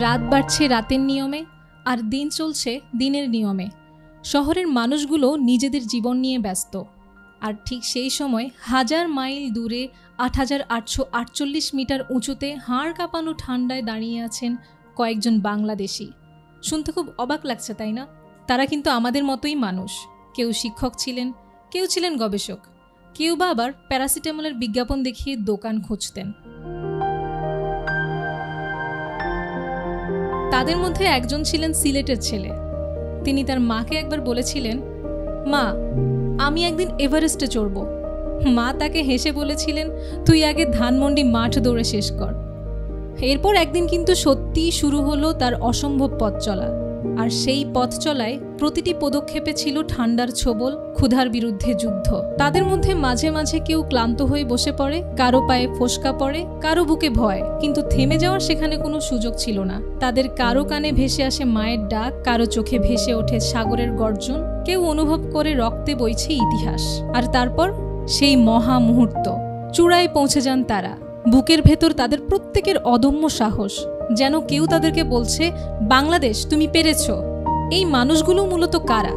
রাত বাড়ছে রাতের নিয়মে, আর দিন চলছে দিনের নিয়মে। শহরের মানুষগুলো নিজেদের জীবন নিয়ে ব্যস্ত। আর ঠিক সেই সময় 1000 মাইল দূরে 8848 মিটার উঁচুতে হাড় কাঁপানো ঠান্ডায় দাঁড়িয়ে আছেন কয়েকজন বাংলাদেশি। শুনতে খুব অবাক লাগছে, তাই না? তারা কিন্তু আমাদের মতোই মানুষ। কেউ শিক্ষক ছিলেন, কেউ ছিলেন গবেষক, কেউ বা আবার প্যারাসিটামলের বিজ্ঞাপন দেখিয়ে দোকান খুঁজতেন। তাদের মধ্যে একজন ছিলেন সিলেটের ছেলে। তিনি তার মাকে একবার বলেছিলেন, মা, আমি একদিন এভারেস্টে চড়ব। মা তাকে হেসে বলেছিলেন, তুই আগে ধানমন্ডি মাঠ দৌড়ে শেষ কর। এরপর একদিন কিন্তু সত্যিই শুরু হলো তার অসম্ভব পথ চলা। আর সেই পথ চলায় প্রতিটি পদক্ষেপে ছিল ঠান্ডার ছোবল, ক্ষুধার বিরুদ্ধে যুদ্ধ। তাদের মধ্যে মাঝে মাঝে কেউ ক্লান্ত হয়ে বসে পড়ে, কারো পায়ে ফোস্কা পড়ে, কারো বুকে ভয়, কিন্তু থেমে যাওয়ার সেখানে কোনো সুযোগ ছিল না। তাদের কারো কানে ভেসে আসে মায়ের ডাক, কারো চোখে ভেসে ওঠে সাগরের গর্জন, কেউ অনুভব করে রক্তে বইছে ইতিহাস। আর তারপর সেই মহা মুহূর্ত, চূড়ায় পৌঁছে যান তারা। বুকের ভেতর তাদের প্রত্যেকের অদম্য সাহস, যেন কেউ তাদেরকে বলছে, বাংলাদেশ, তুমি পেরেছ। এই মানুষগুলো মূলত কারা?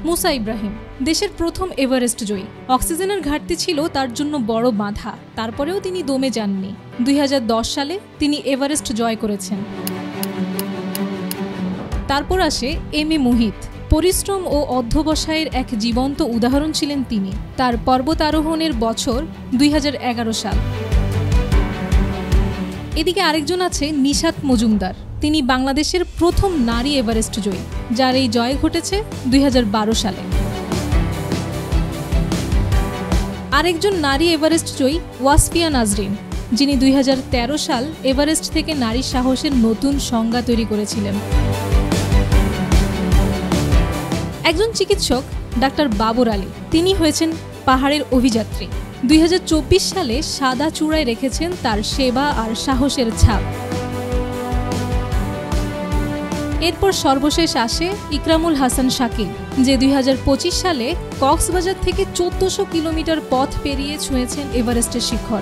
মুসা ইব্রাহিম দেশের প্রথম এভারেস্ট জয়ী। অক্সিজেনের ঘাটতি ছিল তার জন্য বড় বাধা, তারপরেও তিনি দমে যাননি। 2010 সালে তিনি এভারেস্ট জয় করেছেন। তারপর আসে এম.এ. মুহিত। পরিশ্রম ও অধ্যবসায়ের এক জীবন্ত উদাহরণ ছিলেন তিনি। তার পর্বত আরোহণের বছর 2011 সাল। এদিকে আরেকজন আছে নিশাত মজুমদার। তিনি বাংলাদেশের প্রথম নারী এভারেস্ট জয়ী, যার এই জয় ঘটেছে 2012 সালে। আরেকজন নারী এভারেস্ট জয়ী ওয়াসফিয়া নাজরিন, যিনি 2013 সাল এভারেস্ট থেকে নারী সাহসের নতুন সংজ্ঞা তৈরি করেছিলেন। একজন চিকিৎসক ডাক্তার বাবর আলী, তিনি হয়েছেন পাহাড়ের অভিযাত্রী। 2024 সালে সাদা চূড়ায় রেখেছেন তার সেবা আর সাহসের ছাপ। এরপর সর্বশেষ আসে ইকরামুল হাসান শাকিল, যে 2025 সালে কক্সবাজার থেকে 1400 কিলোমিটার পথ পেরিয়ে ছুঁয়েছেন এভারেস্টের শিখর।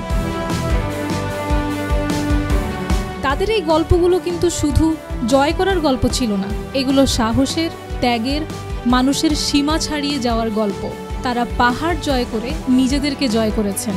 তাদের এই গল্পগুলো কিন্তু শুধু জয় করার গল্প ছিল না, এগুলো সাহসের, ত্যাগের, মানুষের সীমা ছাড়িয়ে যাওয়ার গল্প। তারা পাহাড় জয় করে নিজেদেরকে জয় করেছেন।